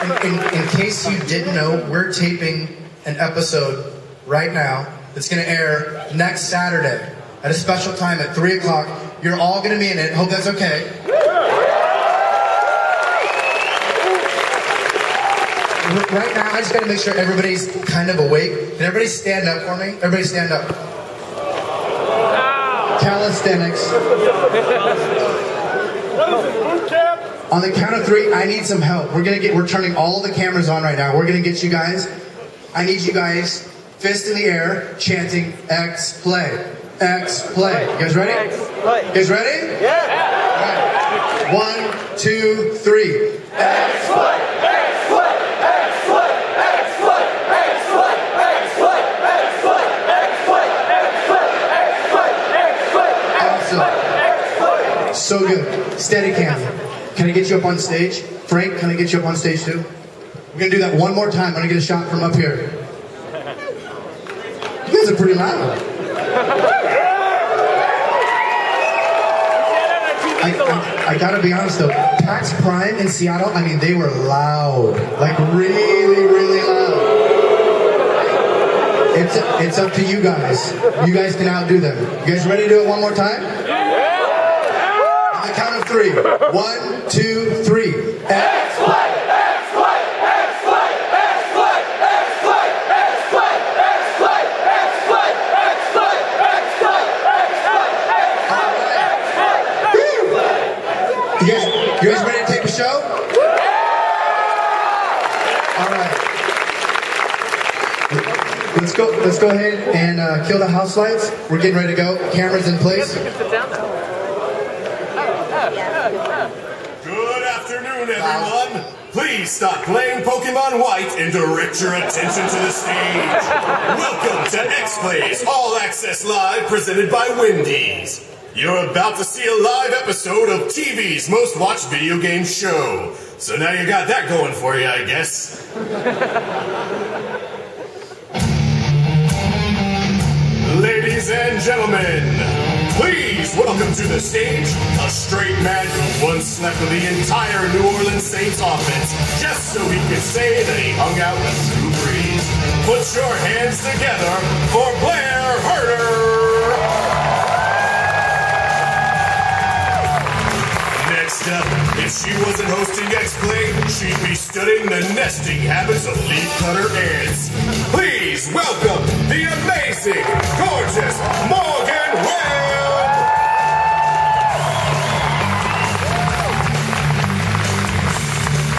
In case you didn't know, we're taping an episode right now that's going to air next Saturday at a special time at 3 o'clock. You're all going to be in it. Hope that's okay. Right now, I just got to make sure everybody's kind of awake. Can everybody stand up for me? Everybody stand up. Calisthenics. On the count of 3, I need some help. We're turning all the cameras on right now. We're gonna get you guys. I need you guys, fist in the air, chanting X play. X play. You guys ready? X play. You guys ready? Yeah. All right. 1, 2, 3. X play. X play. X play. X play. X play. X play. X play. X play. X play. X play. Awesome. So good. Steady cam. Can I get you up on stage? Frank, can I get you up on stage too? We're gonna do that one more time. I'm gonna get a shot from up here. You guys are pretty loud. I gotta be honest though, PAX Prime in Seattle, I mean, they were loud. Like really, really loud. It's up to you guys. You guys can outdo them. You guys ready to do it one more time? On the count of 3. 1, 2, 3. X play. X play. X play. X play. X play. X play. X play. X play. X play. X play. X play. You guys ready to tape a show? All right. Let's go ahead and kill the house lights. We're getting ready to go. Cameras in place. Good afternoon, everyone. Please stop playing Pokemon White and direct your attention to the stage. Welcome to X-Plays All Access Live, presented by Wendy's. You're about to see a live episode of TV's most watched video game show. So now you got that going for you, I guess. Ladies and gentlemen, please welcome to the stage a straight man who once slept with the entire New Orleans Saints offense just so he could say that he hung out with Drew Brees. Put your hands together for Blair Herter. Next up, if she wasn't hosting X-Play, she'd be studying the nesting habits of leafcutter ants. Please welcome the amazing, gorgeous Morgan Webb!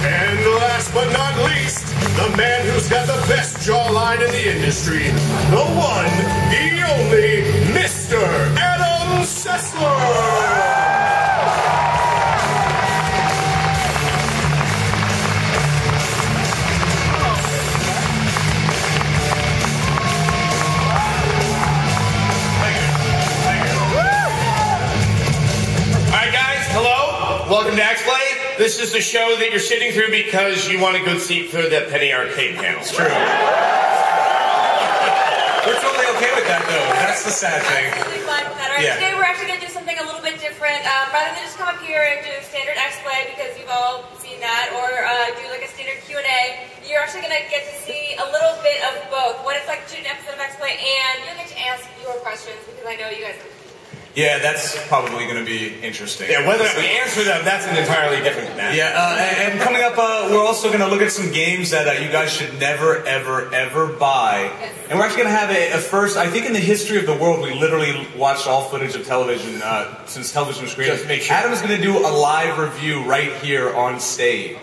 And last but not least, the man who's got the best jawline in the industry, the one, the only, Mr. Adam Sessler! Welcome to X-Play. This is the show that you're sitting through because you want a good seat for the penny arcade panel. It's true. We're totally okay with that, though. That's the sad thing. Absolutely fine with that. All right, Yeah. Today we're actually going to do something a little bit different. Rather than just come up here and do standard X-Play, because you've all seen that, or do like a standard Q&A, you're actually going to get to see a little bit of both. What it's like to shoot an episode of X-Play, and you'll get to ask your questions, because I know you guys... Yeah, that's probably going to be interesting. Yeah, whether we answer them, that's an entirely different matter. Yeah, and coming up, we're also going to look at some games that you guys should never, ever, ever buy. Yes. And we're actually going to have a first, I think in the history of the world, we literally watched all footage of television since television was created. Just make sure. Adam's going to do a live review right here on stage.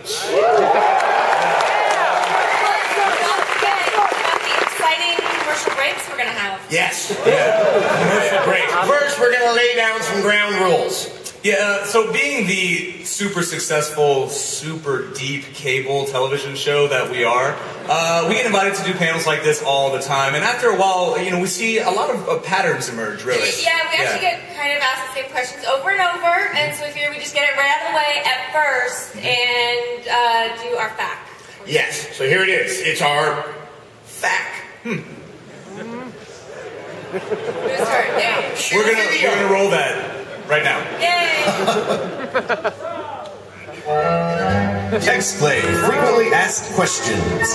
Breaks we're gonna have. Yes. Yeah. Commercial break. First, we're gonna lay down some ground rules. Yeah, so being the super successful, super deep cable television show that we are, we get invited to do panels like this all the time. And after a while, you know, we see a lot of patterns emerge, really. Yeah, we actually get kind of asked the same questions over and over. And so we figure we just get it right out of the way at first and do our fact. Yes. So here it is. It's our fact. We're gonna roll that right now. Yay! X-Play, frequently asked questions.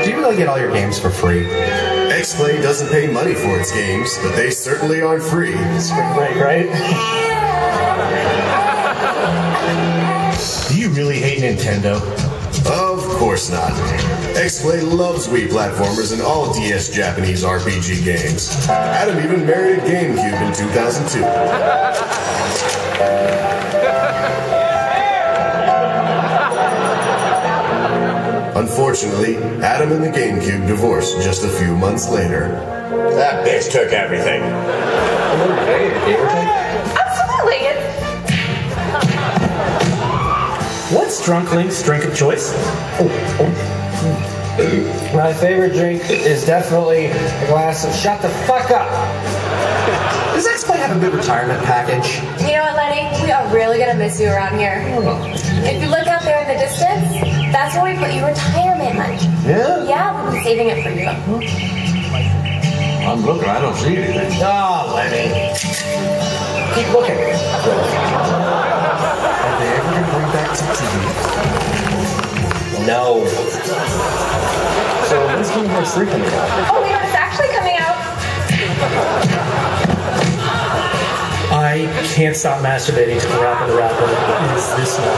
Do you really get all your games for free? X-Play doesn't pay money for its games, but they certainly aren't free. Spring break, right? Do you really hate Nintendo? Of course not. X-Play loves Wii platformers and all DS Japanese RPG games. Adam even married a GameCube in 2002. Unfortunately, Adam and the GameCube divorced just a few months later. That bitch took everything. Absolutely. What's Drunk Link's drink of choice? My favorite drink is definitely a glass of shut the fuck up. Does X-Play have a good retirement package? You know what, Lenny? We are really gonna miss you around here. If you look out there in the distance, that's where we put your retirement money. Yeah? Yeah, we've been saving it for you. I'm looking, I don't see anything. Oh, Lenny. Keep looking. Are they ever going to bring back TechTV? No. So when's Kingdom Hearts 3 coming out? Oh, you know, it's actually coming out. I can't stop masturbating to the Rapper. What is this one?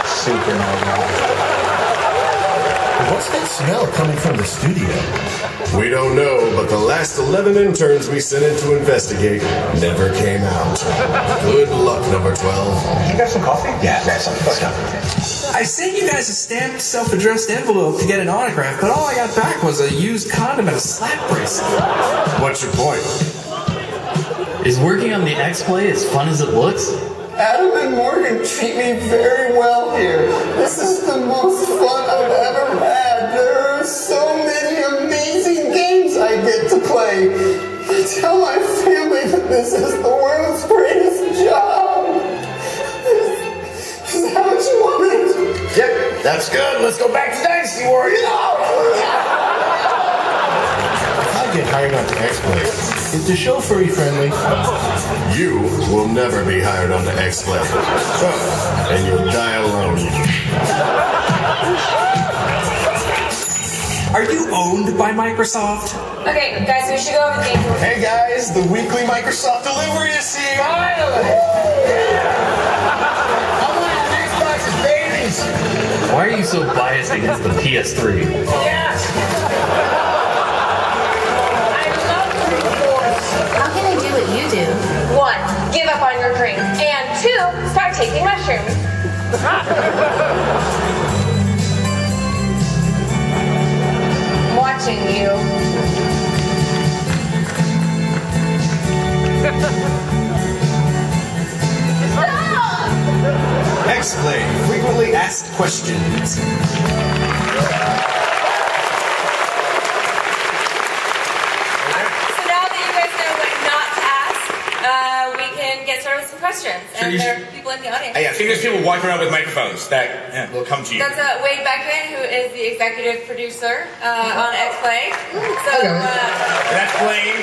Super normal. What's that smell coming from the studio? We don't know, but the last 11 interns we sent in to investigate never came out. Good luck, number 12. You got some coffee? Yeah, that's some. Let's go. I sent you guys a stamped, self-addressed envelope to get an autograph, but all I got back was a used condom and a slap bracelet. What's your point? Is working on the X-Play as fun as it looks? Adam and Morgan treat me very well here. This is the most fun I've ever had. There are so many amazing games I get to play. I tell my family that this is the world's greatest job. Is that what you wanted? Yep, that's good. Let's go back to Dynasty Warriors. If I get hired on to X-Play, is the show furry friendly? You will never be hired on the X-Play. And you'll die alone. Are you owned by Microsoft? Okay, guys, we should go over the game. Hey guys, the weekly Microsoft delivery is here. Finally! Why are you so biased against the PS3? Yes! How can I do what you do? 1, give up on your drink. And 2, start taking mushrooms. I'm watching you. X-Play, frequently asked questions. So now that you guys know what not to ask, we can get started with some questions. Sure, And you there should- are people in the audience. I think there's people walking around with microphones that will come to you. That's Wade Beckman, who is the executive producer on X-Play. So, That's Blaine.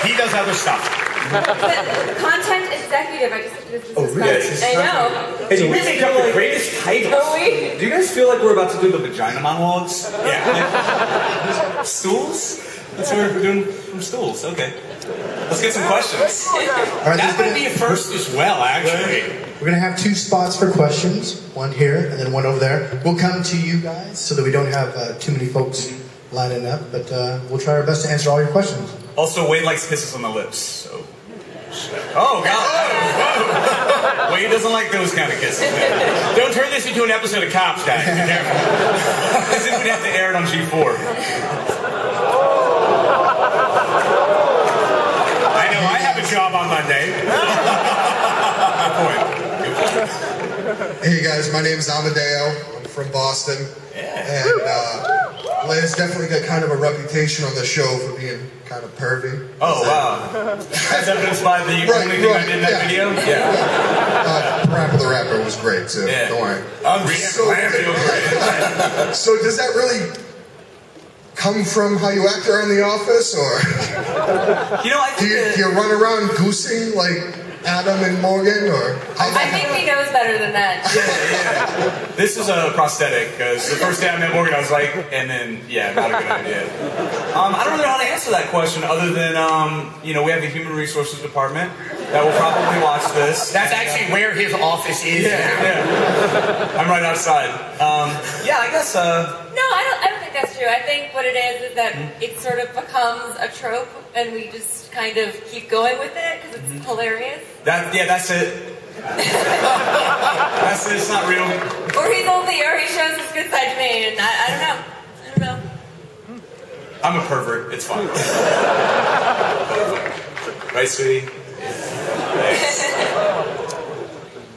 He does other stuff. content executive. I just this is really? I know. Hey, do you We guys make feel up the like greatest titles. Are we? Do you guys feel like we're about to do the vagina monologues? Yeah. Stools? That's what we're doing from stools. Okay. Let's get some questions. All right, That might be a first as well, actually. we're gonna have 2 spots for questions, one here and then one over there. We'll come to you guys so that we don't have too many folks lining up, but we'll try our best to answer all your questions. Also, Wade likes kisses on the lips, so. Oh, God. Whoa. Wade doesn't like those kind of kisses. Don't turn this into an episode of Cops, guys. Be careful. As if we'd have to air it on G4. I know I have a job on Monday. Good point. Hey guys, my name is Amadeo. I'm from Boston. And Blaze definitely got kind of a reputation on the show for being kind of pervy. Oh, wow. As evidenced by the only thing I did in that video? Yeah. Rapper the Rapper was great too. Yeah. Don't worry. So, So does that really come from how you act around the office, or you know, I think do you run around goosing like Adam and Morgan, or? I think he knows better than that. Yeah. This is a prosthetic, because the first day I met Morgan, I was like, and then, yeah, not a good idea. I don't really know how to answer that question, other than, we have a human resources department that will probably watch this. That's actually where his office is. Yeah. I'm right outside. I guess, No, I don't think that's true. I think what it is that it sort of becomes a trope, and we just kind of keep going with it because it's hilarious. That's it. That's it. It's not real. Or he shows his good side to me, and I don't know. I'm a pervert. It's fine. Right, sweetie? Thanks.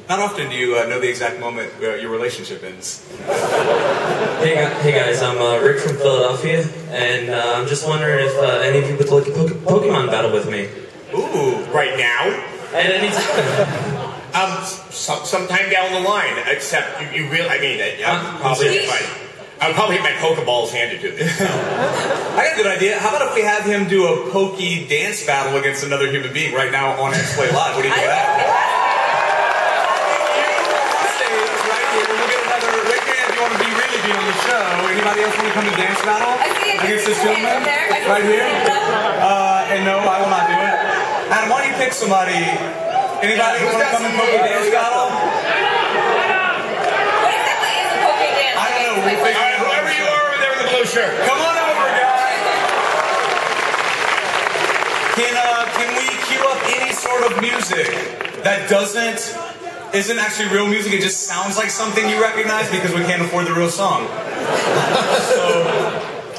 Not often do you know the exact moment where your relationship ends. Hey guys, I'm Rick from Philadelphia, and I'm just wondering if any of you would like a Pokemon battle with me. Ooh, right now? At any time. Sometime down the line. Except you really, I'll probably get my Pokeballs handed to me. I got a good idea. How about if we have him do a Pokey dance battle against another human being right now on X-Play Live? What do you think of that? On the show. Anybody else want to come and dance battle against this gentleman right here? And no, I will not do it. Adam, why don't you pick somebody? Anybody want to come and poke a dance battle? What exactly is a poke dance? I don't know. We'll figure it out. Whoever you are over there in the blue shirt, come on over, guys. Can we cue up any sort of music that isn't actually real music, it just sounds like something you recognize because we can't afford the real song. So,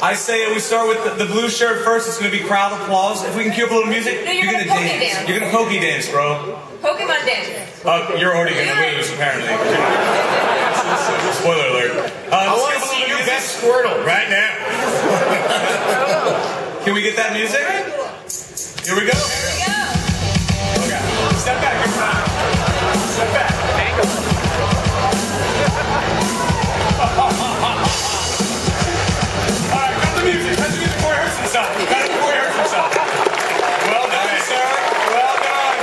I say we start with the blue shirt first, it's going to be crowd applause. If we can cue up a little music, no, you're going to dance. You're going to pokey dance, bro. Pokemon dance. You're already going to lose, apparently. Spoiler alert. I want to see your best Squirtle right now. Can we get that music? Here we go. Here we go. Okay. Step back, good time. Step back. Alright, cut the music. Cut the music before he hurts himself. Cut it before he hurts himself. Well done, sir. Well done.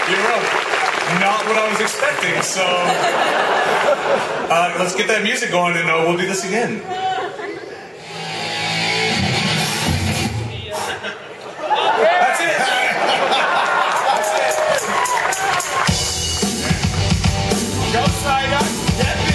You're right. Not what I was expecting, so let's get that music going and we'll do this again. That's it. Go side up. Get this.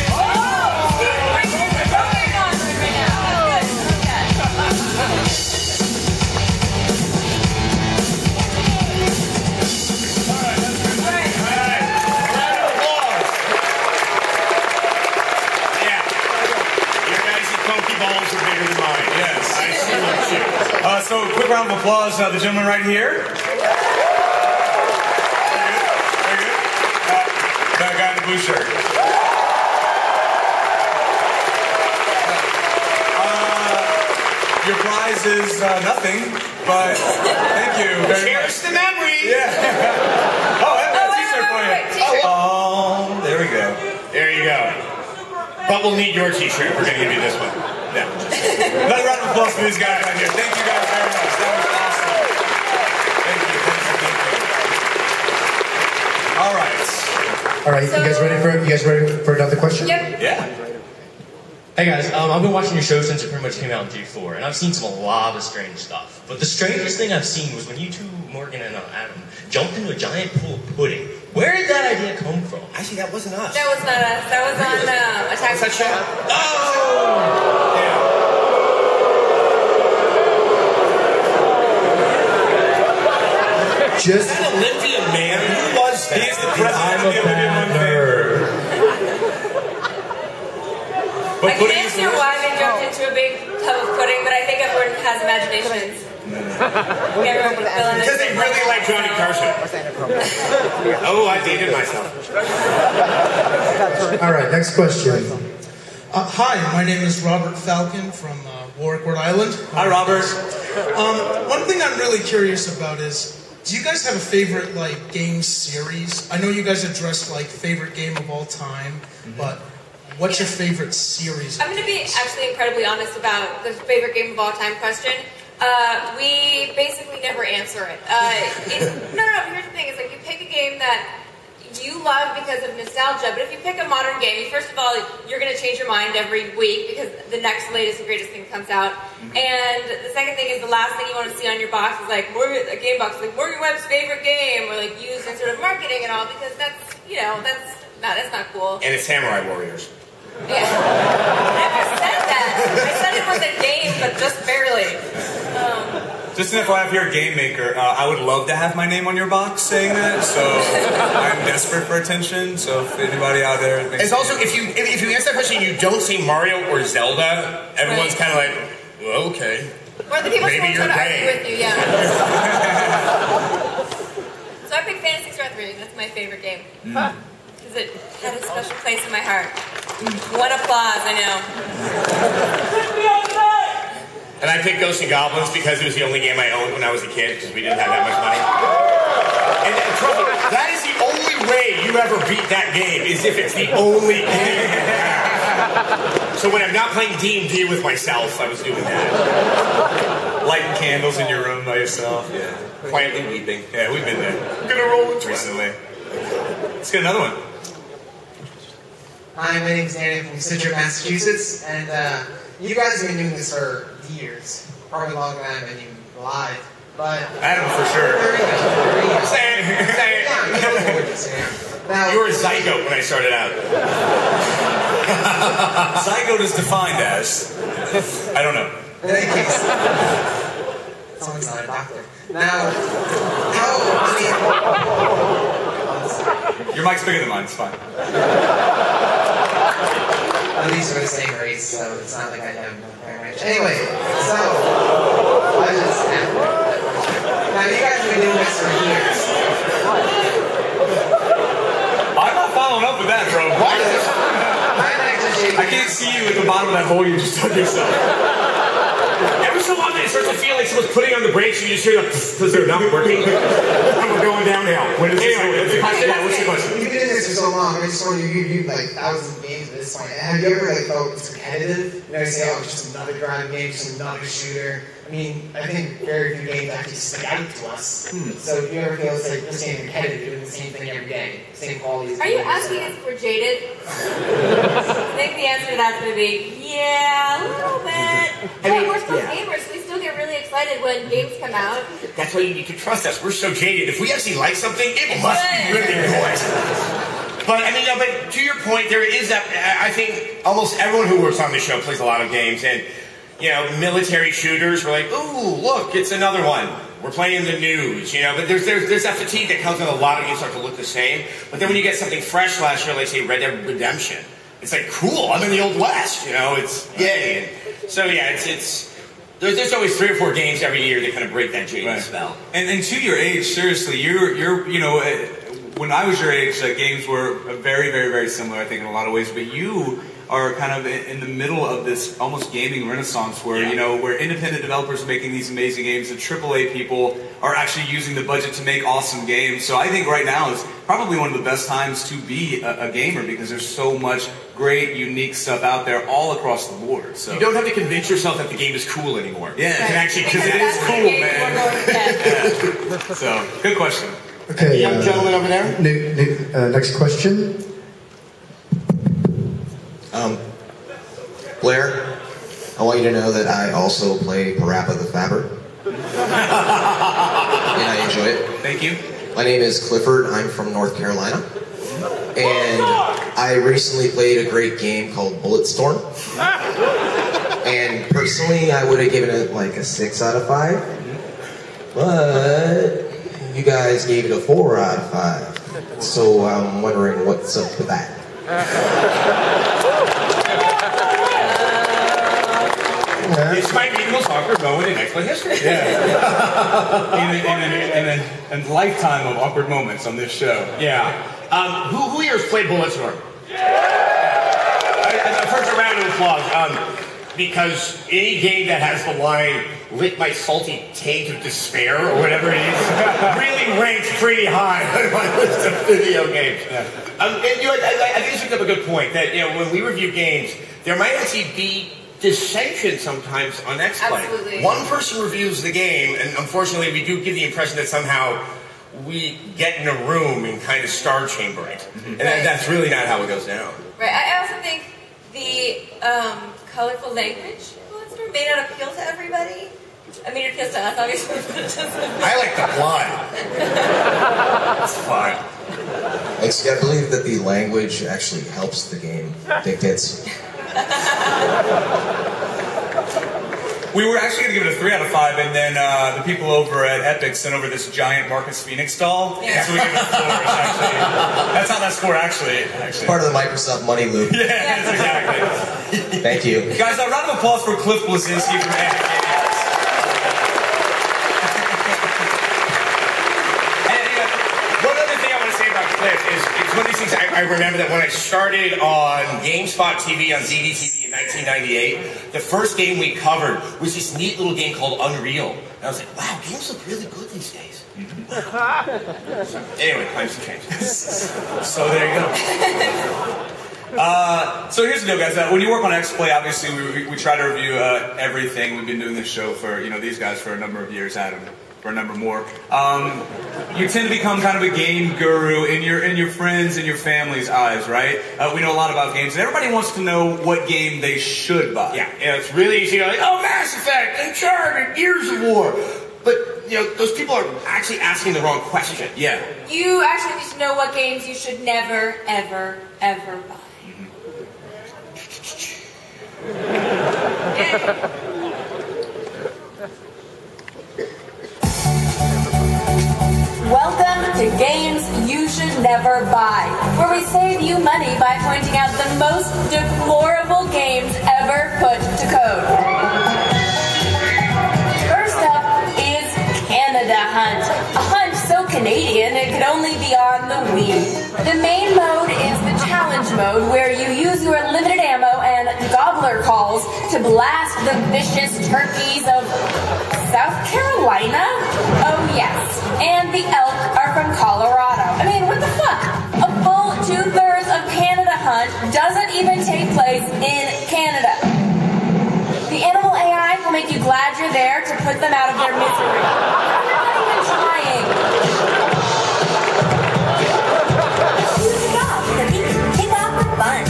Pokeballs are bigger than mine. Yes. I see you. So, quick round of applause, the gentleman right here. Very good. That guy in the blue shirt. Your prize is nothing, but thank you very much. Cherish the memory. Yeah. Oh, I've got a t-shirt for you. Oh, there we go. There you go. But we'll need your t-shirt. We're going to give you this one. Yeah. Another round of applause for these guys right here. Thank you guys very much. That was awesome. Thank you. All right. All right, you guys ready for another question? Yep. Yeah. Hey guys, I've been watching your show since it pretty much came out in G4, and I've seen a lot of strange stuff. But the strangest thing I've seen was when you two, Morgan and Adam, jumped into a giant pool of pudding. Where did that idea come from? Actually, that wasn't us. That was not us. That was on Attack What's that show? Oh! Yeah. Just that Olympian man. Who was that? He is the president of the Olympian nerd. I can answer why they jumped into a big tub of pudding, but I think everyone has imaginations. Because they really like Johnny Carson. Oh, I dated myself. all right. Next question. Hi, my name is Robert Falcon from Warwick, Rhode Island. Hi, Robert. One thing I'm really curious about is, do you guys have a favorite game series? I know you guys addressed favorite game of all time, but what's your favorite series? I'm going to be actually incredibly honest about the favorite game of all time question. We basically never answer it. No, here's the thing, is like you pick a game that you love because of nostalgia, but if you pick a modern game, first of all, you're going to change your mind every week because the next latest and greatest thing comes out. And the second thing is the last thing you want to see on your box is like a game box, like Morgan Webb's favorite game, or like used in sort of marketing and all, because that's not cool. And it's Samurai Warriors. Yeah. I never said that. I said it was a game, but just barely. Just an FYI, if you're a game maker, I would love to have my name on your box saying that, so I'm desperate for attention, so if anybody out there... It's also, if you answer that question and you don't say Mario or Zelda, everyone's kind of like, well, okay. Or the people who Maybe won't try you're to argue gay. with you, yeah. So I picked Fantasy Star 3, that's my favorite game. Because it had a special place in my heart. One applause, I know. And I picked Ghosts and Goblins because it was the only game I owned when I was a kid, because we didn't have that much money. And trust me, that is the only way you ever beat that game, is if it's the only game you have. So when I'm not playing D&D with myself, I was doing that. Lighting candles in your room by yourself. Yeah. Quietly weeping. Yeah, we've been there. Gonna roll it recently. Let's get another one. Hi, my name's Danny from Citrus, Massachusetts, and you guys have been doing this for years, probably longer than I've been alive, but... Adam, for sure. Say it. Now, you were a zygote when I started out. Zygote is defined as... I don't know. In any case, someone's not a doctor. Now, Your mic's bigger than mine, it's fine. At least we're the same race, so it's not like I have no range. Anyway, so I just now you guys have been doing this for years. I'm not following up with that, bro. What? I can't see you at the bottom of that hole you just dug yourself. Every so often it starts to feel like someone's putting on the brakes and you just hear the because they're not working. And we're going downhill. What's the question? You've been doing this for so long. I just want you like thousands of games at this point. Have you ever like felt it's competitive? You know, you say, oh, it's just another driving game, just another shooter. I mean, I think very few games actually stick out to us. So if you ever feel it's like this game competitive, doing the same thing every day, same qualities. Are you asking us if we're jaded? I think the answer to that's going to be, yeah, a little bit. But we're still gamers, so we still get really excited when games come out. That's why you need to trust us. We're so jaded. If we actually like something, it must be really good. But I mean, no, but to your point, there is that. I think almost everyone who works on the show plays a lot of games, and military shooters. We're like, ooh, look, it's another one. We're playing the news, But there's that fatigue that comes when a lot of games start to look the same. But then when you get something fresh last year, like say Red Dead Redemption, it's like cool. I'm in the Old West, It's yay. And so yeah, it's. There's always 3 or 4 games every year that kind of break that jaded spell. And to your age, seriously, you're when I was your age, games were very, very, very similar, I think, in a lot of ways. But you are kind of in the middle of this almost gaming renaissance where, where independent developers are making these amazing games and AAA people are actually using the budget to make awesome games. So I think right now is probably one of the best times to be a gamer because there's so much great, unique stuff out there all across the board. So you don't have to convince yourself that the game is cool anymore. Yeah, you can actually, because it is cool, man. Yeah. So, good question. Okay, young gentleman over there. Next question. Blair, I want you to know that I also play Parappa the Fabber. And I enjoy it. Thank you. My name is Clifford. I'm from North Carolina. And I recently played a great game called Bulletstorm. And personally, I would have given it like a 6 out of 5. But you guys gave it a 4 out of 5. So I'm wondering what's up with that. It's my Eagles awkward moment in X-Men history. Yeah. in a lifetime of awkward moments on this show. Yeah. Who here has played Bulletstorm? Yeah. First, a round of applause. Because any game that has the line "lick my salty taint of despair" or whatever it is really ranks pretty high on my list of video games. Yeah. And I think you bring up a good point that when we review games, there might actually be dissension sometimes on XPlay. Absolutely. One person reviews the game, and unfortunately we do give the impression that somehow we get in a room and kind of star chamber it. And that's really not how it goes down. Right. I also think the colorful language may not appeal to everybody. I mean, it appeals to us, obviously, but it doesn't. I like the blood. It's fun. I believe that the language actually helps the game. Dictates. We were actually going to give it a 3 out of 5, and then the people over at Epic sent over this giant Marcus Phoenix doll. Yeah. So we give it a 4. That's how that score actually. Part of the Microsoft money loop. Yeah, yes, exactly. Thank you. Guys, a round of applause for Cliff Blazinski from Epic. It's one of these things I remember that when I started on GameSpot TV on ZDTV in 1998, the first game we covered was this neat little game called Unreal. And I was like, wow, games look really good these days. Anyway, times have changed. So there you go. So here's the deal, guys. When you work on XPlay, obviously we try to review everything. We've been doing this show for these guys for a number of years, Adam. For a number more. You tend to become kind of a game guru in your friends and your family's eyes, right? We know a lot about games, and everybody wants to know what game they should buy. Yeah, it's really easy to go like, oh, Mass Effect, Uncharted, Gears of War. But, those people are actually asking the wrong question. Yeah. You actually need to know what games you should never, ever, ever buy. Welcome to Games You Should Never Buy, where we save you money by pointing out the most deplorable games ever put to code. First up is Canada Hunt, a hunt so Canadian it could only be on the Wii. The main mode is the challenge mode, where you use your limited ammo and gobbler calls to blast the vicious turkeys of South Carolina? Oh yes. And the elk are from Colorado. I mean, what the fuck? A full 2/3 of Canada Hunt doesn't even take place in Canada. The animal AI will make you glad you're there to put them out of their misery. You're not even trying. Kick off the fun.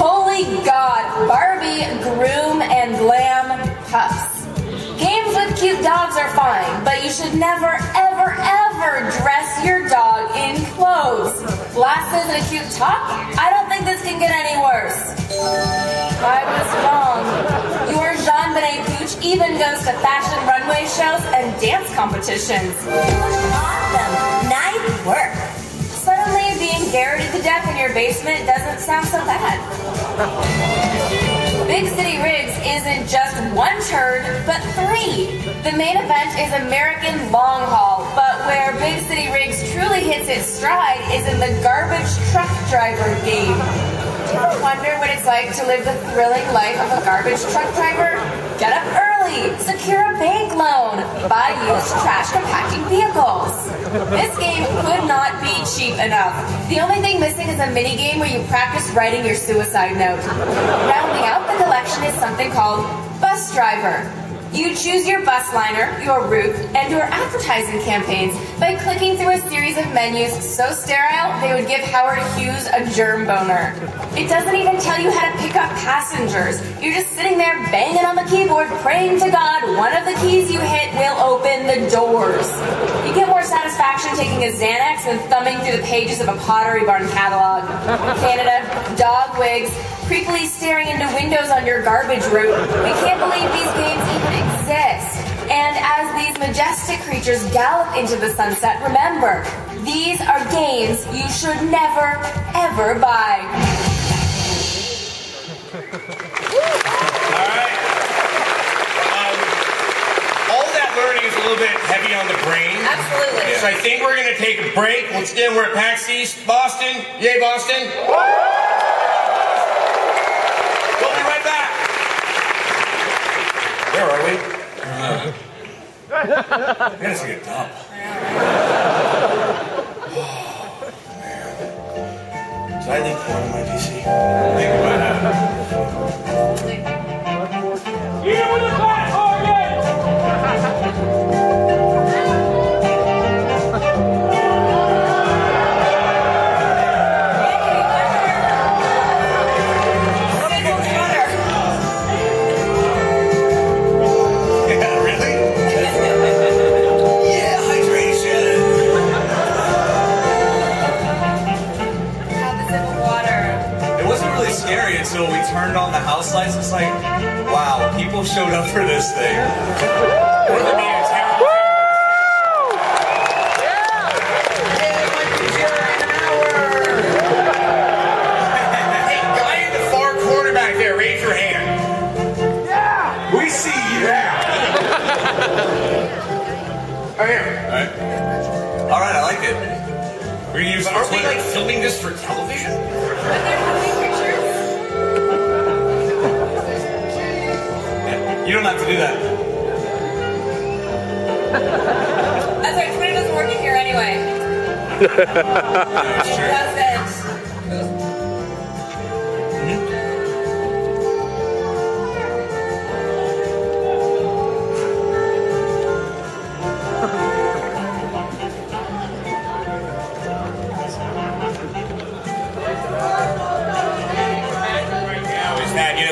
Holy God, Barbie, Groom, and Glam Pups. Games with cute dogs are fine, but you should never, ever, ever dress your dog in clothes. Glasses and a cute top? I don't think this can get any worse. I was wrong. Your Jean Benet Pooch even goes to fashion runway shows and dance competitions. Awesome. Nice work. Suddenly, being garroted to death in your basement doesn't sound so bad. Big City Rigs isn't just one turd, but 3. The main event is American Long Haul, but where Big City Rigs truly hits its stride is in the garbage truck driver game. Do you ever wonder what it's like to live the thrilling life of a garbage truck driver? Get up early, secure a bank loan, buy used trash compacting vehicles. This game could not be cheap enough. The only thing missing is a mini-game where you practice writing your suicide note. Rounding out the collection is something called Bus Driver. You choose your bus liner, your route, and your advertising campaigns by clicking through a series of menus so sterile they would give Howard Hughes a germ boner. It doesn't even tell you how to pick up passengers. You're just sitting there banging on the keyboard, praying to God one of the keys you hit will open the doors. You get more satisfaction taking a Xanax than thumbing through the pages of a Pottery Barn catalog. Canada, dog wigs, creepily staring into windows on your garbage route. We can't believe these games even exist. And as these majestic creatures gallop into the sunset, remember, these are games you should never, ever buy. Alright. All that learning is a little bit heavy on the brain. Absolutely. So I think we're going to take a break. Once again, we're at PAX East, Boston. Yay, Boston. We'll be right back. Where are we? I gotta take a dump. Oh, man. Did I leave porn on my PC? Think about that. until we turned on the house lights. It's like, wow, people showed up for this thing. Hey, guy in the far corner back there, raise your hand. Yeah! We see you. All right, I like it. We're gonna use Aren't we like filming this for television? You don't have to do that. That's right, Twitter doesn't work in here anyway. It doesn't.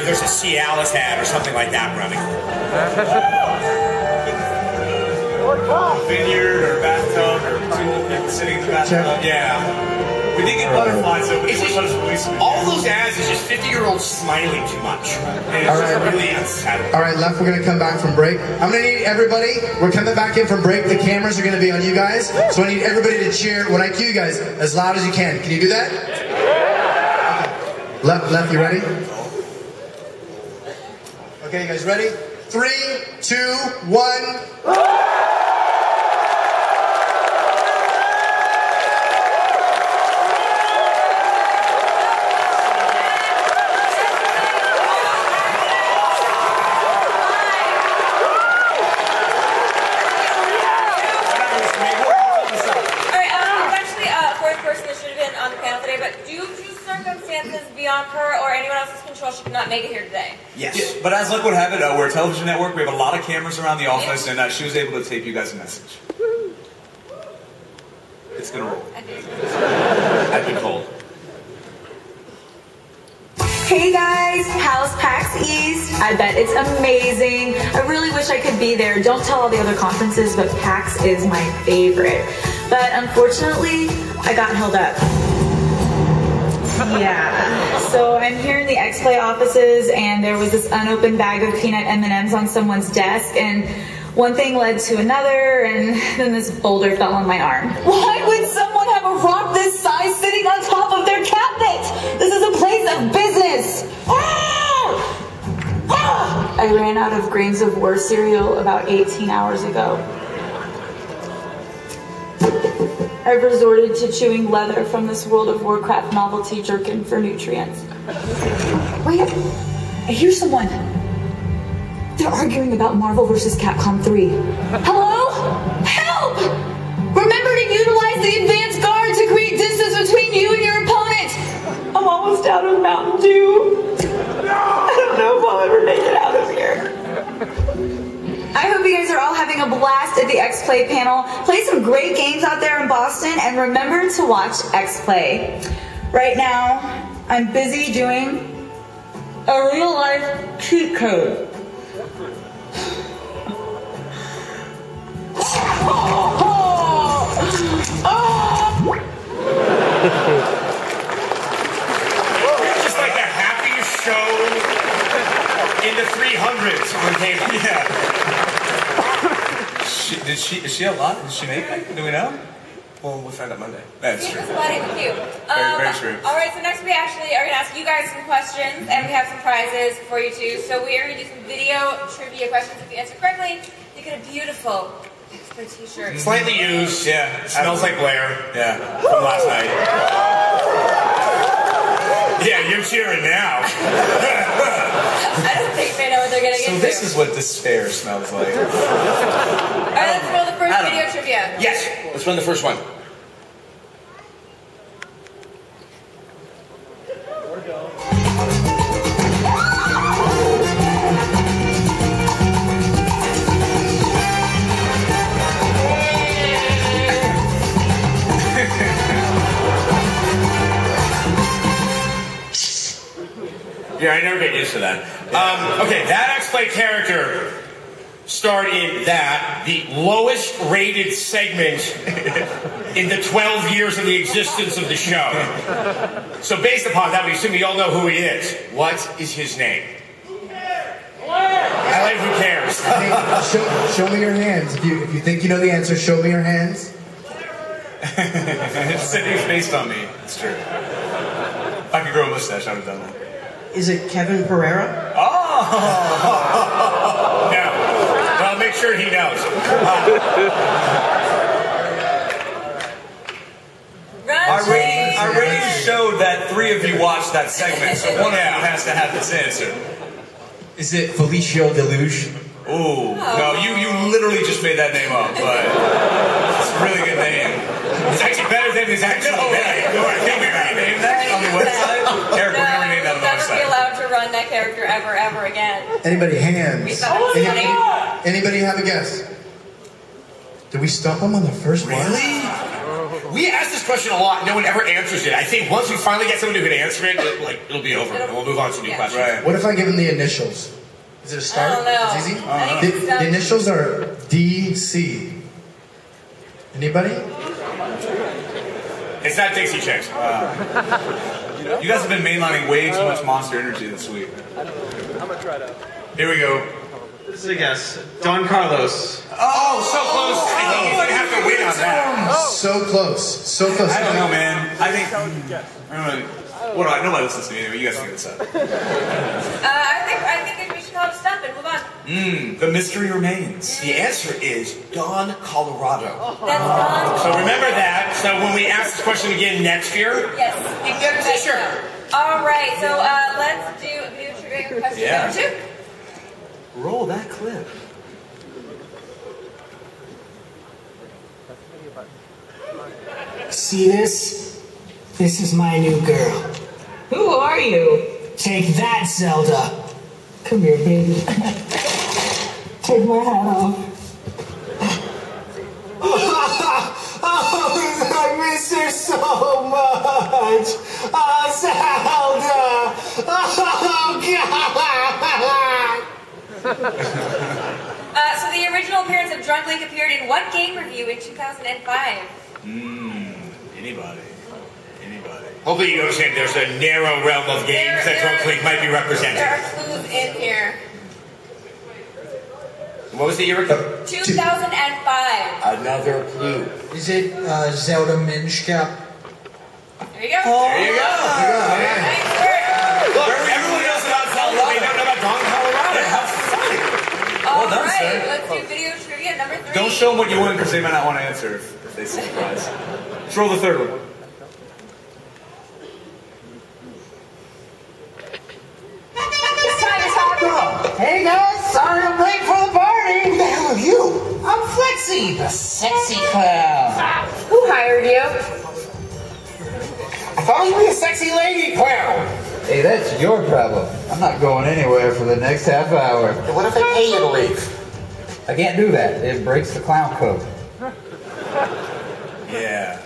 There's a Cialis hat or something like that running. Vineyard or bathtub or two people sitting in the bathtub. Yeah. We did get butterflies though, but let us release them. All those ads is just 50-year-olds smiling too much. And it's just really unsettling. All right, Left, we're going to come back from break. I'm going to need everybody, we're coming back in from break. The cameras are going to be on you guys. So I need everybody to cheer when I cue you guys as loud as you can. Can you do that? Okay. Left, you ready? Okay, you guys ready? 3, 2, 1. Beyond her or anyone else's control, she could not make it here today. Yes. But as luck would have it, we're a television network. We have a lot of cameras around the office, and she was able to tape you guys a message. It's gonna roll. I've been told. Hey guys, how's PAX East? I bet it's amazing. I really wish I could be there. Don't tell all the other conferences, but PAX is my favorite. But unfortunately, I got held up. Yeah, so I'm here in the X-Play offices, and there was this unopened bag of peanut M&Ms on someone's desk, and one thing led to another, and then this boulder fell on my arm. Why would someone have a rock this size sitting on top of their cabinet? This is a place of business. I ran out of Grains of War cereal about 18 hours ago. I've resorted to chewing leather from this World of Warcraft novelty jerkin for nutrients. Wait, I hear someone. They're arguing about Marvel vs. Capcom 3. Hello? Help! Remember to utilize the advanced guard to create distance between you and your opponent. I'm almost out of Mountain Dew. I don't know if I'll ever make it out of here. I hope you guys are all having a blast at the X-Play panel. Play some great games out there in Boston, and remember to watch X-Play. Right now, I'm busy doing a real-life cheat code. Just like the happiest show in the 300s on cable. Yeah. Is she alive? Did she make it? Do we know? Well, we'll find out Monday. That's true. Very true. All right, so next we actually are going to ask you guys some questions, and we have some prizes for you too. So we are going to do some video trivia questions. If you answer correctly, you get a beautiful X-Play t-shirt. Slightly used. Yeah. Smells like Blair. Yeah. From last night. Yeah, you're cheering now. I don't think they know what they're going to get. So this is what despair smells like. All right, let's roll the first video trivia. Yes, let's run the first one. Yeah, I never get used to that. Okay, that X-Play character starred in that, the lowest rated segment in the 12 years of the existence of the show. So based upon that, we assume we all know who he is. What is his name? I like who cares. Hey, show me your hands. If you think you know the answer, show me your hands. It's based on me. It's true. If I could grow a mustache, I would have done that. Is it Kevin Pereira? Oh! No. Well, make sure he knows. Our ratings showed that 3 of you watched that segment, so one of you has to have this answer. Is it Felicio Deluge? Ooh, no, you literally just made that name up, but it's a really good name. It's actually better than his actual name. Can we rename that on the website? Eric, we're gonna rename that on the Never be website. allowed to run that character ever again. Anybody hands? We thought it was funny. Anybody have a guess? Did we stump him on the first one? Really? We ask this question a lot. No one ever answers it. I think once we finally get someone who can answer it, it'll be over, and we'll move on to new questions. Right. What if I give him the initials? Is it a start? I don't know. It's easy? I think The initials are DC. Anybody? It's not Dixie Chicks. You guys have been mainlining way too much Monster Energy this week. I'm gonna try that. Here we go. This is a guess. Don Carlos. Oh, so close. I think he's gonna have to win on that. So close. So close. I don't know, man. I think. What do I? Nobody listens to me anyway. You guys figure this out. I think we should call it Stump and move on. The mystery remains. The answer is Don, Colorado. That's Don. So remember that. So when we ask this question again next year, Yes. you can get a t-shirt. All right, so let's do video trivia question number 2. Roll that clip. See this? This is my new girl. Who are you? Take that, Zelda. Come here, baby. Take my hat off. Oh, I miss her so much. Oh, Zelda. Oh, So the original appearance of Drunk Link appeared in what game review in 2005? Anybody. Hopefully you understand there's a narrow realm of games that Drunk Link might be representing. There are clues in here. What was the year ago? 2005. Another clue. Is it Zelda Minish Cap? There you go. There you go. Nice work. Look, everyone knows about Zelda. They don't know about Don, Colorado. How funny. All done, right, sir. let's do video trivia number 3. Don't show them what you won because they might not want to answer if they see the prize. Let's roll the third one. it's time to talk about. Hey guys, sorry I'm late for the party. Who the hell are you? I'm Flexi, the sexy clown. Who hired you? I thought you'd be a sexy lady clown. Hey, that's your problem. I'm not going anywhere for the next half hour. What if I pay you to leave? I can't do that. It breaks the clown code. Yeah.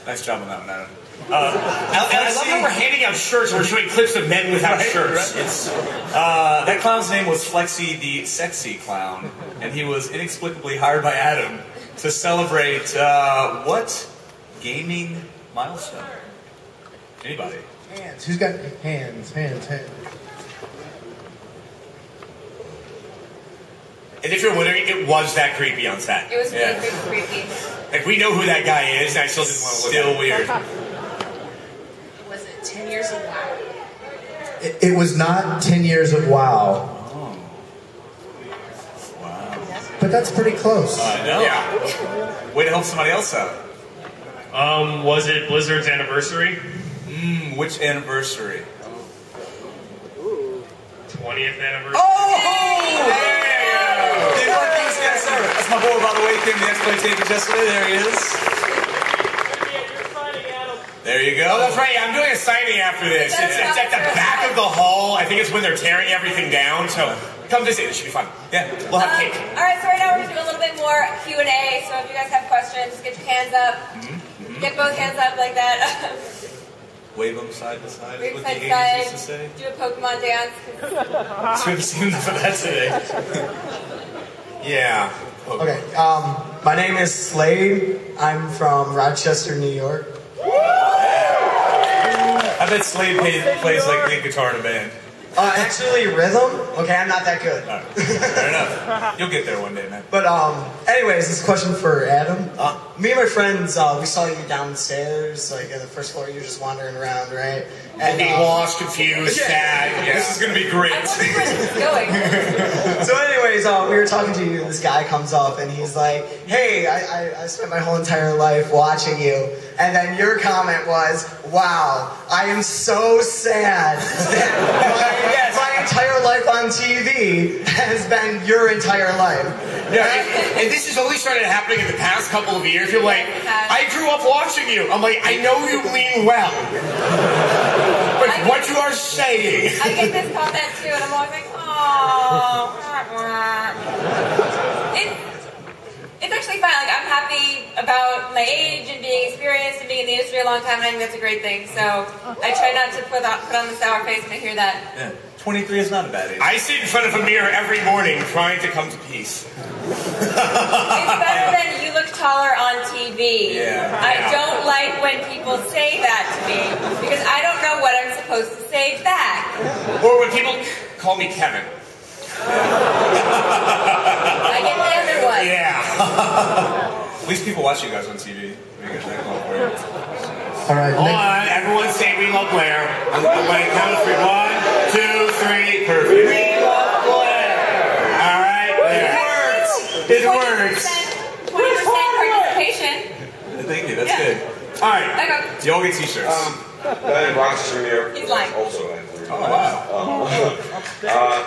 Nice job on that one, Adam. I love how we're handing out shirts and we're showing clips of men without shirts. It's, that clown's name was Flexi the Sexy Clown, and he was inexplicably hired by Adam to celebrate what gaming milestone? Anybody? Hands. Who's got hands? Hands. And if you're wondering, it was that creepy on set. It was really creepy. Like, we know who that guy is, and I still didn't want to look at him. weird. Was it 10 years of WoW? It was not 10 years of WoW. Oh. Wow. But that's pretty close. I know. Yeah. Way to help somebody else out. Was it Blizzard's anniversary? Which anniversary? 20th anniversary. Oh! That's my boy, by the way. Came to the X-Play taping yesterday. There he is. There you go. Oh, that's right. I'm doing a signing after this. It's at the back of the hall. I think it's when they're tearing everything down. So come visit. It should be fun. Yeah, we'll have cake. All right, so right now we're going to do a little bit more Q&A. So if you guys have questions, get your hands up. Get both hands up like that. Wave them side to side. Wave Is what side the to 80s side. used to say. Do a Pokemon dance. So we've seen enough of that today. Yeah. Okay. My name is Slade. I'm from Rochester, New York. I bet Slade plays like lead guitar in a band. Actually, rhythm. Okay, I'm not that good. Fair enough. You'll get there one day, man. But anyways, this is a question for Adam. Me and my friends, we saw you downstairs, like in the first floor. You were just wandering around, right? And being lost, confused, sad. Yeah. This is gonna be great. So anyways, we were talking to you, and this guy comes up, and he's like, "Hey, I spent my whole entire life watching you." And then your comment was, "Wow, I am so sad that my entire life on TV has been your entire life." Yeah, and this has only started happening in the past couple of years. You're like, I grew up watching you. I'm like, I know you mean well. But what you are saying. I get this comment too, and I'm always like, oh. It's actually fine. Like, I'm happy about my age and being experienced and being in the industry a long time, and I think that's a great thing. So I try not to put on the sour face when I hear that. Yeah. 23 is not a bad age. I sit in front of a mirror every morning trying to come to peace. It's better than you look taller on TV. Yeah. I don't like when people say that to me because I don't know what I'm supposed to say back. Or when people call me Kevin. I get the other one. Yeah. At least people watch you guys on TV. All right. Hold on, everyone say we love Blair. I'm going to count to 3. 1, 2, 3, perfect. We love Blair. All right, there. It works. 20% participation. Thank you, that's good. All right. You all get t-shirts. I'm in Rochester, New York. He's lying. Also, oh, wow.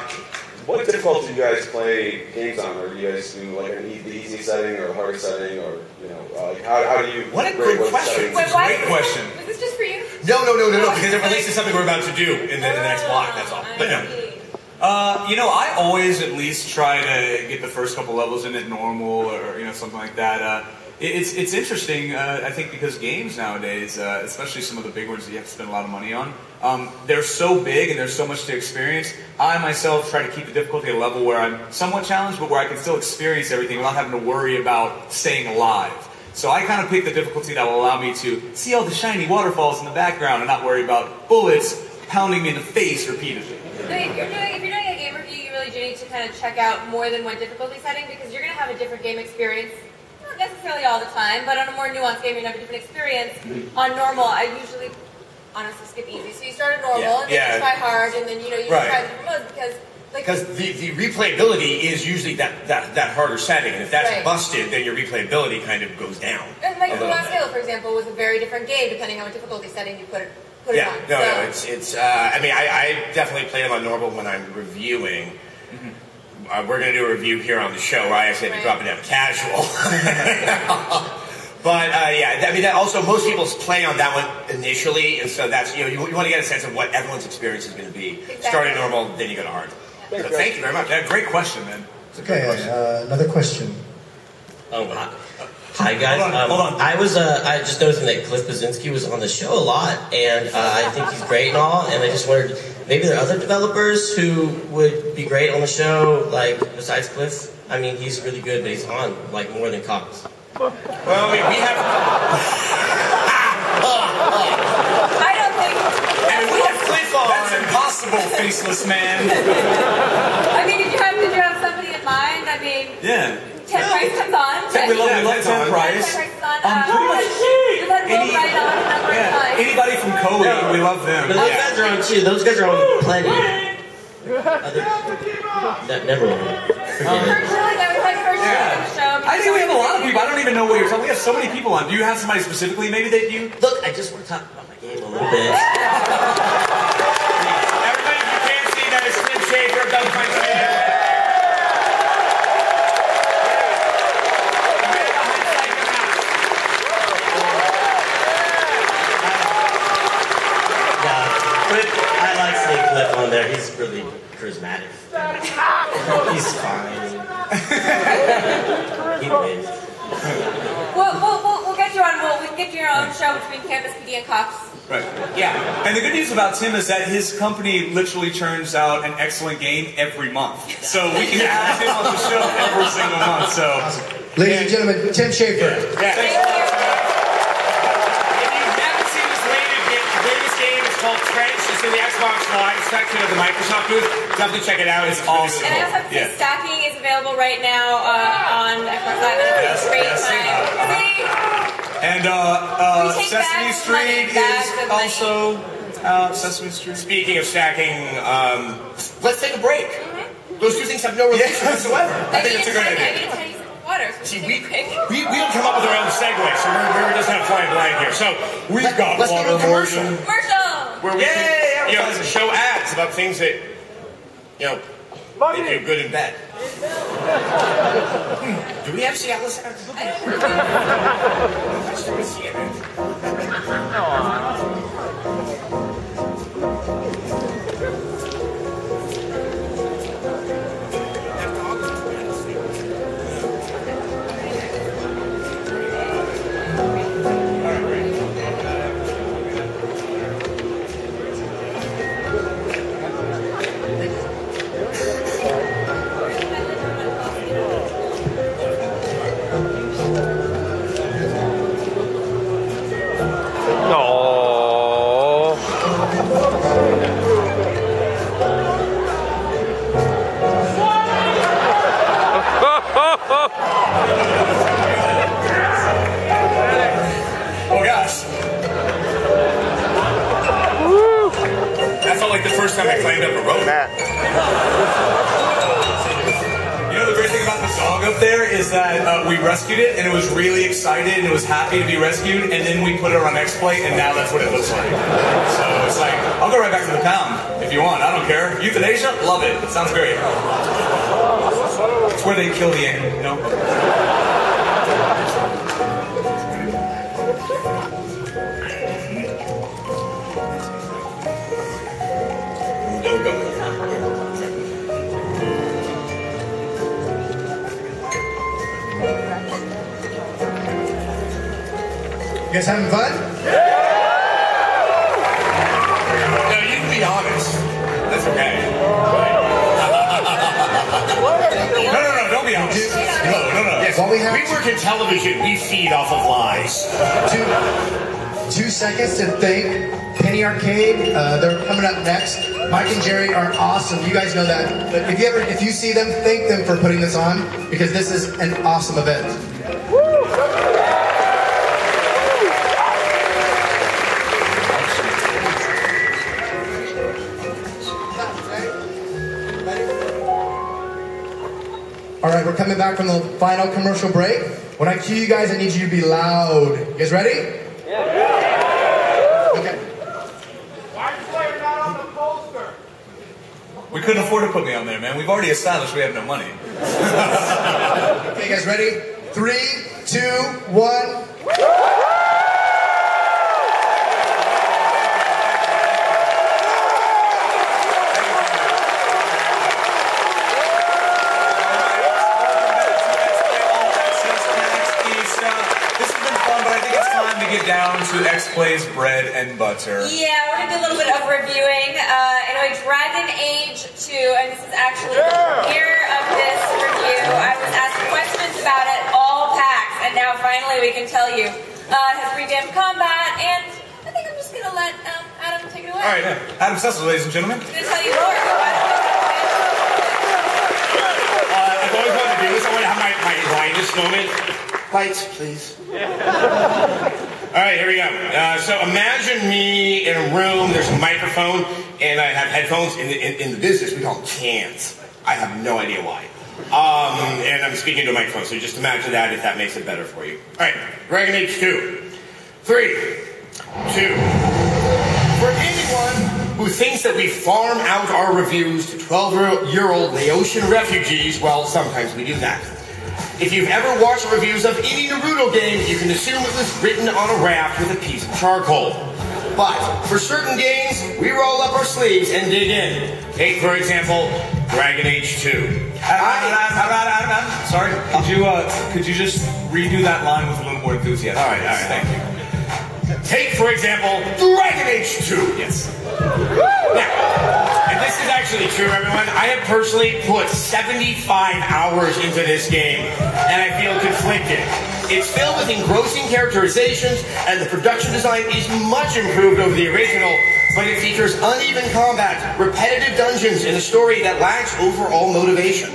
What difficulty do you guys play games on? Or do you guys do like the easy setting or the hard setting, or how do you? What a good question! Wait, great question. Was this just for you? No, because it relates to something we're about to do in the next block. That's all. But no. I always at least try to get the first couple levels in it normal, or something like that. It's interesting, I think, because games nowadays, especially some of the big ones that you have to spend a lot of money on, they're so big and there's so much to experience. I myself try to keep the difficulty at a level where I'm somewhat challenged, but where I can still experience everything without having to worry about staying alive. So I kind of pick the difficulty that will allow me to see all the shiny waterfalls in the background and not worry about bullets pounding me in the face repeatedly. So if you're doing a game review, you really do need to kind of check out more than one difficulty setting because you're going to have a different game experience. Not necessarily all the time, but on a more nuanced game, you're going to have a different experience. On normal, I usually honestly skip easy. So you start at normal, and then you try hard, and then you try the different modes because the replayability is usually that harder setting, and if that's busted, then your replayability kind of goes down. And like Last Halo, for example, was a very different game depending on what difficulty setting you put it on. It's. I mean, I definitely play it on normal when I'm reviewing. We're going to do a review here on the show where I actually had to drop it down casual. But I mean, also most people play on that one initially, and so that's you want to get a sense of what everyone's experience is going to be. Exactly. Start at normal, then you go to hard. So thank you very much. Great question, man. Okay, another question. Oh, hi guys. Hold on. I just noticing that Cliff Baczynski was on the show a lot, and I think he's great and all. And I just wondered, maybe there are other developers who would be great on the show, like besides Cliff. I mean, he's really good, but he's on like more than Cox. Well, we have. I don't think. I mean, we have Cliff on. That's impossible, faceless man. I mean, did you have somebody in mind? I mean, yeah. Ted Price comes on. We love Ted Price. Anybody from Cody, we love them. But those guys are on too. Those guys are on plenty. Never mind. I think we have a lot of people. I don't even know what you're talking. We have so many people on. Do you have somebody specifically, maybe that you? Look, I just want to talk about my game a little bit. Everybody, if you can't see, that is Slim Shaver of Double Fine Shaver. I like seeing Cliff on there. He's really charismatic. He's fine. He wins. We'll get you on. We can get you your own show between Campus PD and Cox. Right. Yeah. And the good news about Tim is that his company literally churns out an excellent game every month. So we can have him on the show every single month. So, ladies and gentlemen, Tim Schafer. Yeah. Thank you. If you haven't seen this latest game, it's called Trench. It's in the Xbox Live section of the Microsoft booth. Definitely check it out. It's awesome. And I also have to say stacking is available right now on Xbox Live, and it's a great time. See? And Sesame Street is also Sesame Street. Speaking of stacking, let's take a break. Those two things have no relation whatsoever. I think it's a great idea. I need to tell you some water. See, we don't come up with our own segue, so we're just kind of flying blind here. So we've got let's water commercial. Where we Yay! can, show ads about things that, they do good and bad. Do we have Cialis ads? I don't Oh gosh. That felt like the first time I climbed up a rope. You know the great thing about the dog up there is that we rescued it and it was really excited and it was happy to be rescued, and then we put it on X-Plate and now that's what it looks like. So it's like, I'll go right back to the pound if you want, I don't care. Euthanasia? Love it. It sounds great. It's where they kill the animal, you know? You guys having fun? No, you can be honest. That's okay. No, don't be honest. No. Yes, While we work in television. We feed off of lies. 2 seconds to thank Penny Arcade. They're coming up next. Mike and Jerry are awesome. You guys know that. But if you see them, thank them for putting this on, because this is an awesome event. All right, we're coming back from the final commercial break. When I cue you guys, I need you to be loud. You guys ready? Yeah. Okay. Why is player not on the poster? We couldn't afford to put me on there, man. We've already established we have no money. Okay, guys, ready? 3, 2, 1. Down to X-Play's bread and butter. Yeah, we're going to do a little bit of reviewing. Anyway, Dragon Age 2, and this is actually the premiere of this review. I was asked questions about it all PAX, and now finally we can tell you. It has revamped combat, and I think I'm just going to let Adam take it away. All right, Adam Cecil, ladies and gentlemen. I'm going to tell you more. I've always wanted to do this. I want to have my lightest moment. Lights, please. All right, here we go. So imagine me in a room, there's a microphone, and I have headphones. In the business, we call them cans. I have no idea why. And I'm speaking to a microphone, so just imagine that if that makes it better for you. All right, Dragon Age 2. 3, 2. For anyone who thinks that we farm out our reviews to 12-year-old Laotian refugees, well, sometimes we do that. If you've ever watched reviews of any Naruto game, you can assume it was written on a raft with a piece of charcoal. But for certain games, we roll up our sleeves and dig in. Take, for example, Dragon Age 2. Adam, sorry. Could you just redo that line with a little more enthusiasm? All right, thank you. Take, for example, Dragon Age 2. Yes. Now, and this is actually true, everyone. I have personally put 75 hours into this game, and I feel conflicted. It's filled with engrossing characterizations, and the production design is much improved over the original, but it features uneven combat, repetitive dungeons, and a story that lacks overall motivation.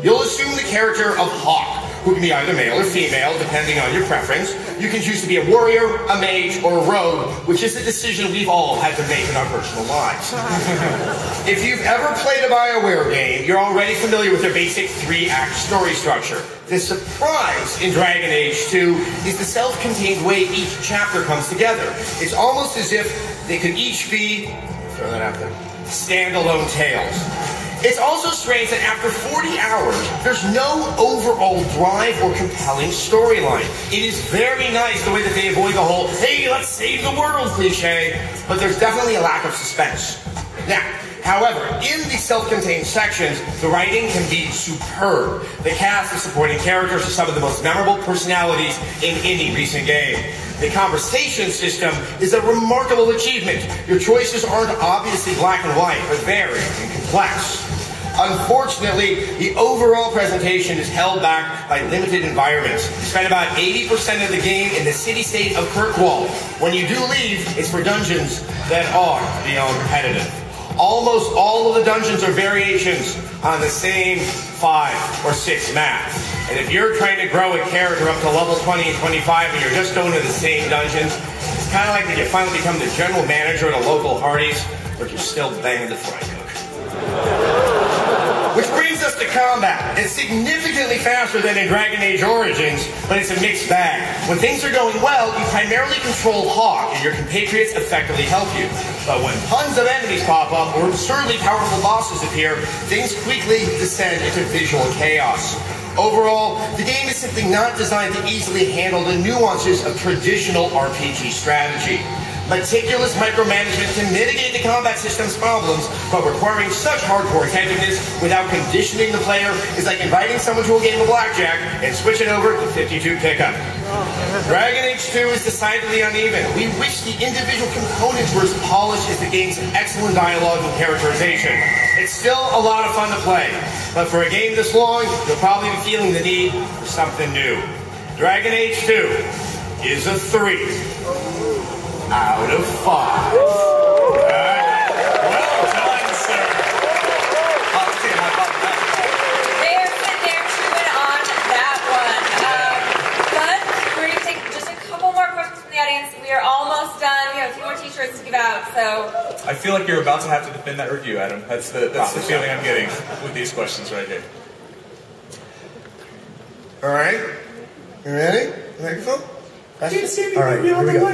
You'll assume the character of Hawk, who can be either male or female, depending on your preference. You can choose to be a warrior, a mage, or a rogue, which is a decision we've all had to make in our personal lives. If you've ever played a BioWare game, you're already familiar with their basic 3-act story structure. The surprise in Dragon Age 2 is the self-contained way each chapter comes together. It's almost as if they could each be, throw that out there, standalone tales. It's also strange that after 40 hours, there's no overall drive or compelling storyline. It is very nice the way that they avoid the whole, hey, let's save the world cliche, but there's definitely a lack of suspense. Now, however, in the self-contained sections, the writing can be superb. The cast of supporting characters are some of the most memorable personalities in any recent game. The conversation system is a remarkable achievement. Your choices aren't obviously black and white, but varied and complex. Unfortunately, the overall presentation is held back by limited environments. You spend about 80% of the game in the city-state of Kirkwall. When you do leave, it's for dungeons that are beyond repetitive. Almost all of the dungeons are variations on the same 5 or 6 maps. And if you're trying to grow a character up to level 20 and 25 and you're just going to the same dungeons, it's kind of like when you finally become the general manager at a local Hardee's, but you're still banging the fry cook. Which brings us to combat. It's significantly faster than in Dragon Age Origins, but it's a mixed bag. When things are going well, you primarily control Hawk, and your compatriots effectively help you. But when tons of enemies pop up, or absurdly powerful bosses appear, things quickly descend into visual chaos. Overall, the game is simply not designed to easily handle the nuances of traditional RPG strategy. Meticulous micromanagement can mitigate the combat system's problems, but requiring such hardcore attentiveness without conditioning the player is like inviting someone to a game of blackjack and switching over to 52 pickup. Dragon Age 2 is decidedly uneven. We wish the individual components were as polished as the game's excellent dialogue and characterization. It's still a lot of fun to play, but for a game this long, you'll probably be feeling the need for something new. Dragon Age 2 is a 3 out of 5. Well done, sir. They are sitting there chewing on that one. But we're going to take just a couple more questions from the audience. We are almost done. We have a few more t-shirts to give out, so... I feel like you're about to have to defend that review, Adam. That's the feeling I'm getting with these questions right here. All right. You ready? Microphone? All right, here we go.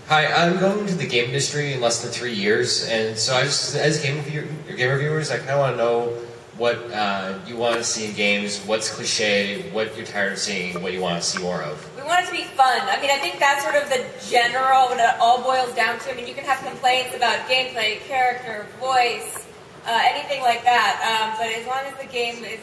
Hi, I'm going into the game industry in less than 3 years, and so I just, as game reviewers, I kind of want to know what you want to see in games, what's cliche, what you're tired of seeing, what you want to see more of. We want it to be fun. I mean, I think that's sort of the general, what it all boils down to. I mean, you can have complaints about gameplay, character, voice, anything like that, but as long as the game is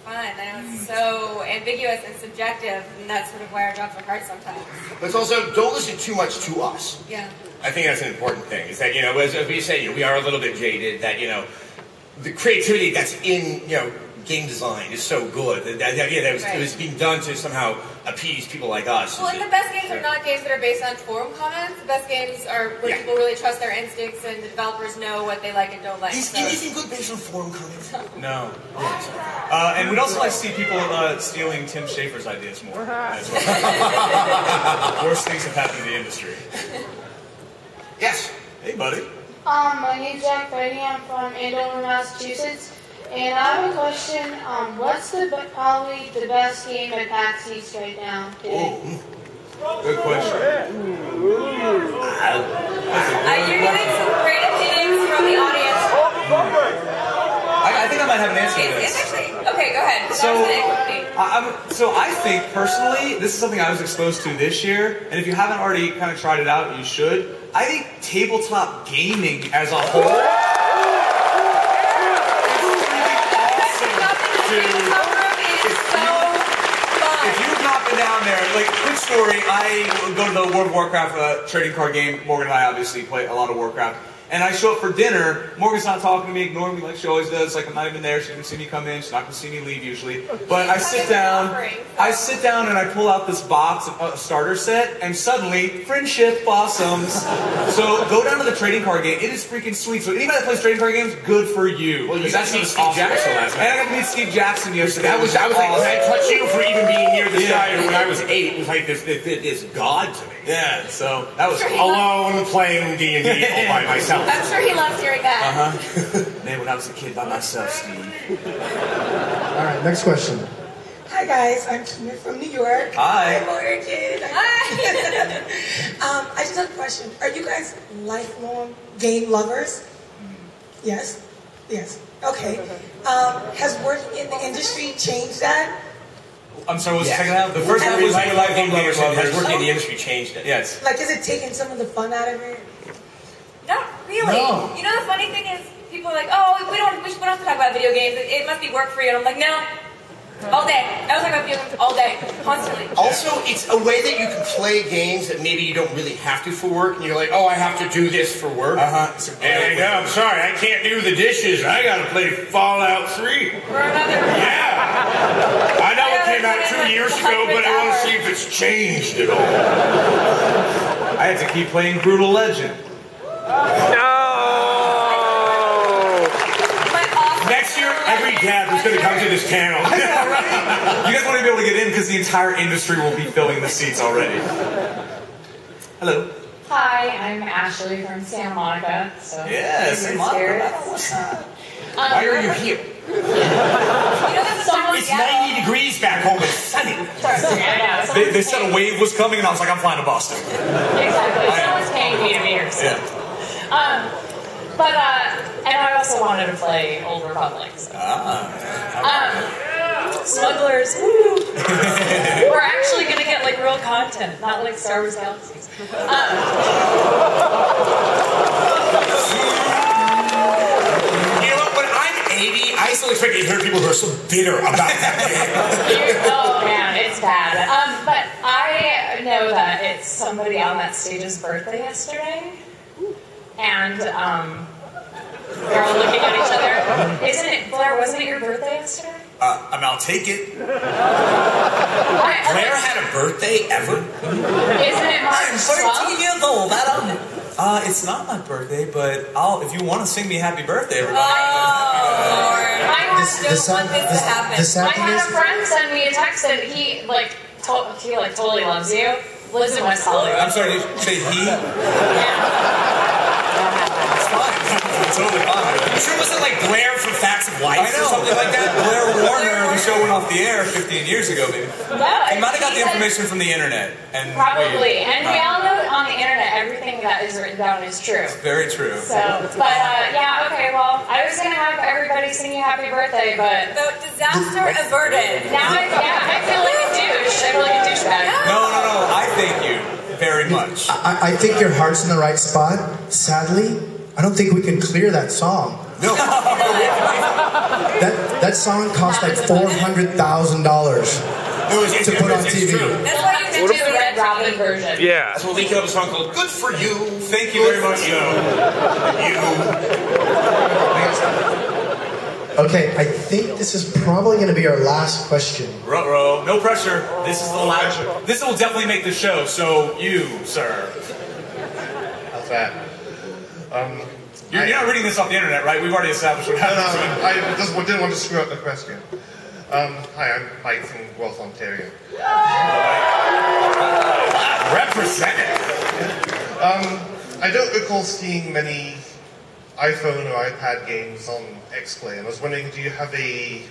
fun. I know it's so ambiguous and subjective, and that's sort of why our jobs are hard sometimes. But it's also, don't listen too much to us. Yeah. I think that's an important thing, is that, you know, as we say, you know, we are a little bit jaded, that, you know, the creativity that's in, you know, game design is so good. The idea that it was being done to somehow appease people like us. Well, and the best games are not games that are based on forum comments. The best games are where people really trust their instincts and the developers know what they like and don't like. Is anything good based on forum comments? No. And we'd also like to see people stealing Tim Schafer's ideas more. As well. Worst things have happened in the industry. Yes. Hey, buddy. My name's Jack Brady. I'm from Andover, Massachusetts. And I have a question. What's probably the best game at PAX East right now? Good question. You're getting some great opinions from the audience. I think I might have an answer to this. It's actually, okay, go ahead. So I think, personally, this is something I was exposed to this year, and if you haven't already kind of tried it out, you should. I think tabletop gaming as a whole is really awesome, dude. If you've not been down there, like, quit story, I go to the World of Warcraft trading card game. Morgan and I obviously play a lot of Warcraft. And I show up for dinner. Morgan's not talking to me, ignoring me like she always does. Like I'm not even there. She didn't see me come in. She's not going to see me leave usually. But I sit down. And I pull out this box of a starter set, and suddenly friendship blossoms. So go down to the trading card game. It is freaking sweet. So anybody that plays trading card games, good for you. Well, you got to meet Steve Jackson last night. And I got to meet Steve Jackson yesterday. I was like, can I touch you for even being near the Shire when I was 8? It was like this God to me. Yeah, so that was alone playing D&D all by myself. I'm sure he loves hearing that. Man, when I was a kid by myself, Steve. All right, next question. Hi guys, I'm Tina from New York. Hi. Morgan. Hi. I just have a question. Are you guys lifelong game lovers? Yes? Yes. Okay. Has working in the industry changed that? I'm sorry, what was the second half? The first half was your life game lovers. Has working in the industry changed it? Yes. Like, is it taking some of the fun out of it? Not really. No. You know the funny thing is, people are like, oh, we don't have to talk about video games. It must be work for you. And I'm like, no. All day. I was talking about video games all day, constantly. Also, it's a way that you can play games that maybe you don't really have to for work, and you're like, oh, I have to do this for work. And I'm sorry, I can't do the dishes. I gotta play Fallout 3. For another. Yeah. I know it came out 2 years ago, but I want to see if it's changed at all. I had to keep playing Brutal Legend. Next year, every dad is going to come to this panel. I know, right? You guys want to be able to get in because the entire industry will be filling the seats already. Hello. Hi, I'm Ashley from Santa Monica. So Yeah, Santa Monica. What's up? Why are you here? It's 90 degrees back home. It's sunny. They said a wave was coming, and I was like, I'm flying to Boston. Exactly. Someone's paying me to be here. So. Yeah. And I also wanted to play Old Republic. So. Smugglers, woo! We're actually going to get like real content, not like Star Wars Galaxies. You know what? When I'm 80, I still expect to hear people who are so bitter about that. Oh man, it's bad. But I know that it's somebody on that stage's birthday yesterday. And they're all looking at each other. Isn't it, Blair, wasn't it your birthday yesterday? I'll take it. Blair had a birthday ever? Isn't it March 13 years old. It's not my birthday, but if you want to sing me happy birthday, everybody. I don't want this to happen. I had a friend send me a text that he totally loves you. Lives in West Hollywood. I'm sorry, did you say he? It's fine. It's totally fine. You sure it wasn't like Blair from Facts of Life or something like that? Blair Warner, the show went off the air 15 years ago, maybe. He might have got the information from the internet. Probably. And we all know on the internet everything that is written down is true. Very true. So, yeah, okay, well, I was going to have everybody sing you happy birthday, but... So, disaster averted. Now I feel like a douche. I feel like a douchebag. No. I thank you very much. I think your heart's in the right spot. Sadly, I don't think we can clear that song. No. That song cost like $400,000 to put on TV. That's why you can do the Red Robin version. Yeah. That's what we could have a song called Good For You. Thank you very much. Okay, I think this is probably going to be our last question. Ruh-roh. No pressure. This is the last. This will definitely make the show. So you, sir. How's that? You're not reading this off the internet, right? We've already established what happened. No, I just didn't want to screw up the question. Hi, I'm Mike from Guelph, Ontario. Represented. I don't recall seeing many iPhone or iPad games on XPlay, and I was wondering, do you have a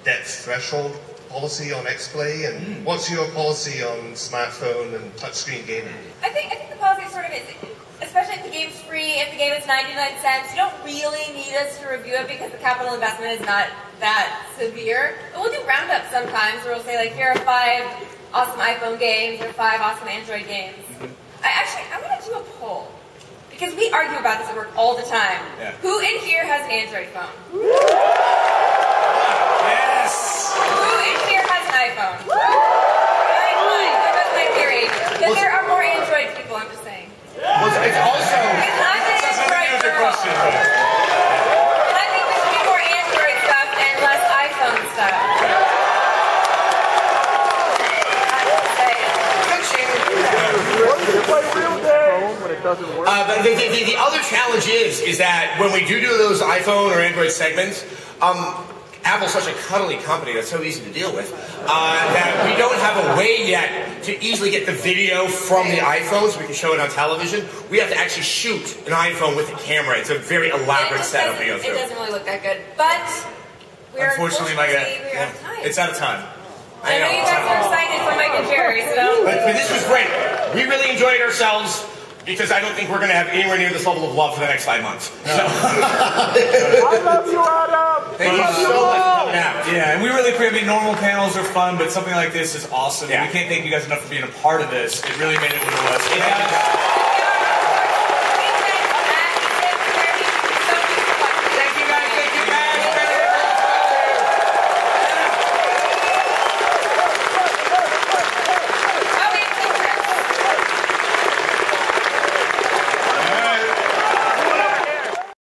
depth threshold policy on XPlay, and what's your policy on smartphone and touchscreen gaming? I think the policy sort of is, especially if the game's free, if the game is 99 cents, you don't really need us to review it because the capital investment is not that severe. But we'll do roundups sometimes where we'll say, like, here are 5 awesome iPhone games or 5 awesome Android games. I'm going to do a poll. Because we argue about this at work all the time. Yeah. Who in here has an Android phone? Yes! Who in here has an iPhone? That's my theory. But the other challenge is that when we do those iPhone or Android segments, Apple's such a cuddly company that's so easy to deal with that we don't have a way yet to easily get the video from the iPhone so we can show it on television. We have to actually shoot an iPhone with a camera. It's a very elaborate setup to go through. It doesn't really look that good, but we're Unfortunately, we're out of time. it's out of time. I know you guys are excited for Mike and Jerry, so. But this was great. We really enjoyed ourselves because I don't think we're going to have anywhere near this level of love for the next 5 months. So. I love you, Adam. Thank you so much for coming out. Yeah, and we really appreciate. I mean, normal panels are fun, but something like this is awesome. Yeah. We can't thank you guys enough for being a part of this. It really made it what it was.